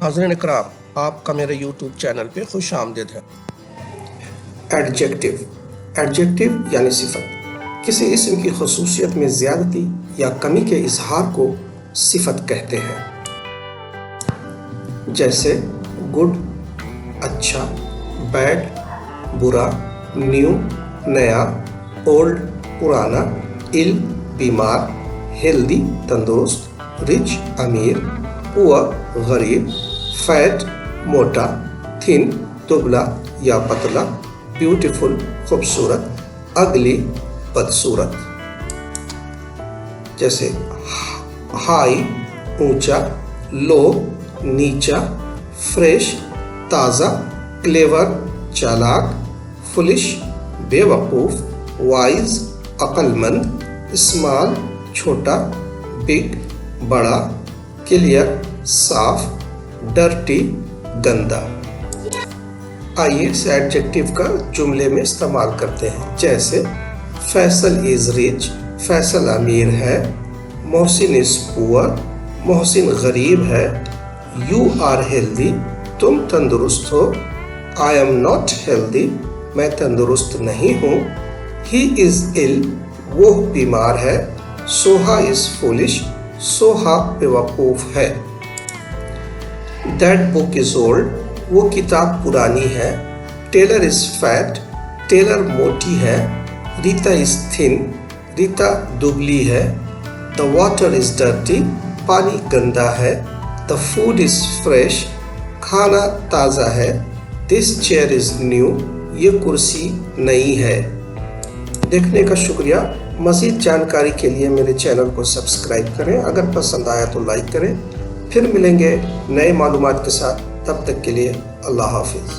नाज़रीन इकराम, आपका मेरे यूट्यूब चैनल पे खुश आमदीद है। एडजेक्टिव, एडजेक्टिव यानी सिफत। किसी इस्म की खसूसियत में ज़्यादती या कमी के इजहार को सिफत कहते हैं। जैसे गुड अच्छा, बैड बुरा, न्यू नया, ओल्ड पुराना, इल बीमार, हेल्दी तंदुरुस्त, रिच अमीर, पुअर गरीब, फैट मोटा, थिन दुबला या पतला, ब्यूटीफुल खूबसूरत, अगली बदसूरत। जैसे हाई ऊंचा, लो नीचा, फ्रेश ताज़ा, क्लेवर चालाक, फुलिश बेवकूफ़, वाइज अक्लमंद, स्मॉल छोटा, बिग बड़ा, क्लियर साफ, डर्टी गंदा। आइए इस एडजेक्टिव का जुमले में इस्तेमाल करते हैं। जैसे फैसल इज़ रिच, फैसल अमीर है। मोहसिन इज़ पुअर, मोहसिन गरीब है। यू आर हेल्दी, तुम तंदुरुस्त हो। आई एम नॉट हेल्दी, मैं तंदुरुस्त नहीं हूँ। ही इज़ इल, वो बीमार है। सोहा इज़ फुलिश, सोहा बेवकूफ़ है। दैट बुक इज़ ओल्ड, वो किताब पुरानी है। टेलर इज़ फैट, टेलर मोटी है। रीता इज़ थिन, रीता दुबली है। द वाटर इज़ डर्टी, पानी गंदा है। द फूड इज़ फ्रेश, खाना ताज़ा है। दिस चेयर इज़ न्यू, ये कुर्सी नई है। देखने का शुक्रिया। मज़ीद जानकारी के लिए मेरे चैनल को सब्सक्राइब करें। अगर पसंद आया तो लाइक करें। फिर मिलेंगे नए मालूमात के साथ। तब तक के लिए अल्लाह हाफिज़।